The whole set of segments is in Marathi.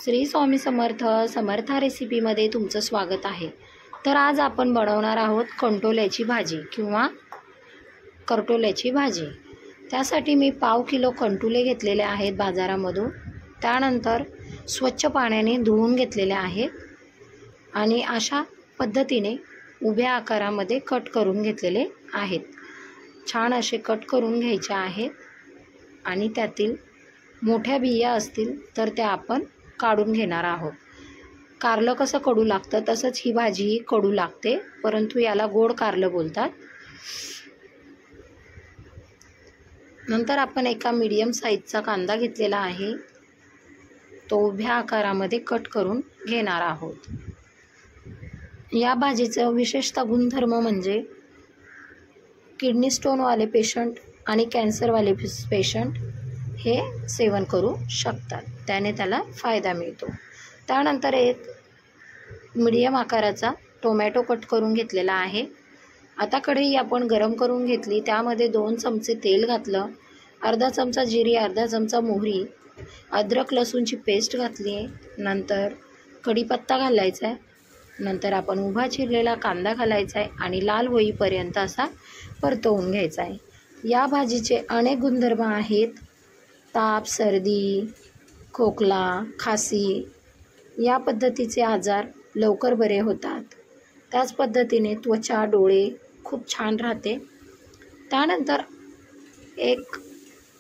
श्री स्वामी समर्थ समर्था रेसिपीमध्ये तुमचं स्वागत आहे। तर आज आपण बनवणार आहोत कंटोल्याची भाजी किंवा करटोल्याची भाजी। त्यासाठी मी पाव किलो कंटोले घेतलेले आहेत बाजारामधून। त्यानंतर स्वच्छ पाण्याने धुवून घेतलेले आहेत आणि अशा पद्धतीने उभ्या आकारामध्ये कट करून घेतलेले आहेत। छान असे कट करून घ्यायचे आहेत आणि त्यातील मोठ्या बिया असतील तर त्या आपण काढून घेणार आहोत। कारलं कसं कडू लागतं तसंच ही भाजी कडू लागते, परंतु याला गोड कारलं बोलतात। नंतर आपण एका मीडियम साईजचा कांदा घेतलेला आहे, तो उभ्या आकारामध्ये कट करून घेणार आहोत। या भाजीचं विशेषतः गुणधर्म म्हणजे किडनी स्टोनवाले पेशंट आणि कॅन्सरवाले पेशंट हे सेवन करू शकतात, त्याने त्याला फायदा मिळतो। त्यानंतर एक मीडियम आकाराचा टोमॅटो कट करून घेतलेला आहे। आता कढई आपण गरम करून घेतली, त्यामध्ये 2 चमचे तेल घातलं, अर्धा चमचा जिरी, अर्धा चमचा मोहरी, अद्रक लसूणची पेस्ट घातली, नंतर कढीपत्ता घालायचा आहे, नंतर आपण उभा चिरलेला कांदा घालायचा आहे आणि लाल होईपर्यंत असा परतवून घ्यायचा आहे। या भाजीचे अनेक गुणधर्म आहेत। ताप, सर्दी, खोकला, खासी या पद्धतीचे आजार लवकर बरे होतात। त्याच पद्धतीने त्वचा, डोळे खूप छान राहते। त्यानंतर एक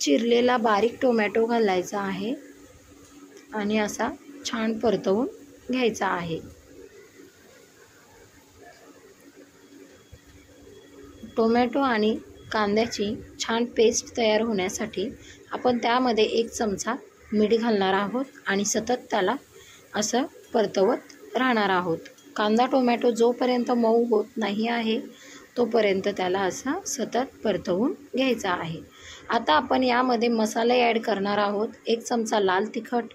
चिरलेला बारीक टोमॅटो घालायचा आहे आणि असा छान परतवून घ्यायचा आहे। टोमॅटो आणि कांद्याची छान पेस्ट तयार होण्यासाठी आपण त्यामध्ये 1 चमचा मीठ घालणार आहोत आणि सतत त्याला असं परतवत राहणार आहोत। कांदा टोमॅटो जोपर्यंत मऊ होत नाही आहे तोपर्यंत त्याला असा सतत परतवून घ्यायचा आहे। आता आपण यामध्ये मसाले ॲड करणार आहोत। 1 चमचा लाल तिखट,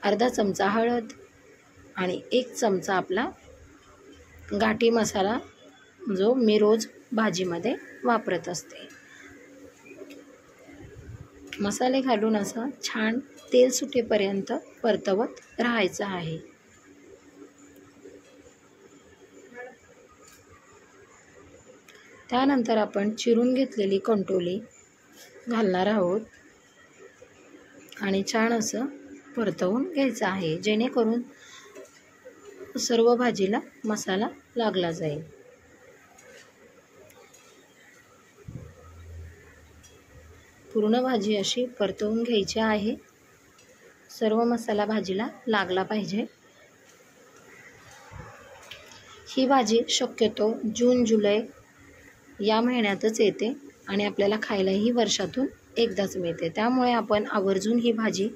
अर्धा चमचा हळद आणि 1 चमचा आपला घाटी मसाला, जो मी रोज भाजीमध्ये वापरत असते। मसाले घालून असं छान तेल सुटेपर्यंत परतवत राहायचं आहे। त्यानंतर आपण चिरून घेतलेली कंटोली घालणार आहोत आणि छान असं परतवून घ्यायचं आहे, जेणेकरून सर्व भाजीला मसाला लागला जाईल। पूर्ण भाजी अशी परतवून घ्यायची आहे, सर्व मसाला भाजीला लागला पाहिजे। ही भाजी शक्यतो जून जुलै या महिन्यातच येते आणि आपल्याला खायलाही वर्षातून एकदाच मिळते, त्यामुळे आपण आवर्जून ही भाजी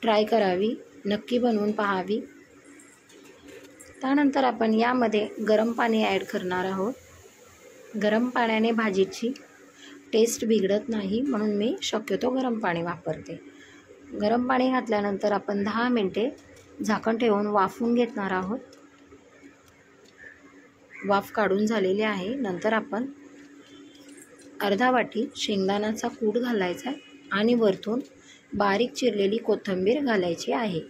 ट्राय करावी, नक्की बनवून पाहावी। त्यानंतर आपण यामध्ये गरम पाणी ॲड करणार आहोत। गरम पाण्याने भाजीची टेस्ट बिघडत नाही, म्हणून मी शक्यतो गरम पाणी वापरते। गरम पाणी घातल्यानंतर आपण 10 मिनिटे झाकण ठेवून वाफवून घेणार आहोत। वाफ काढून झालेली आहे। नंतर आपण अर्धा वाटी शेंगदाण्याचा कूट घालायचा आहे आणि वरतून बारीक चिरलेली कोथिंबीर घालायची आहे।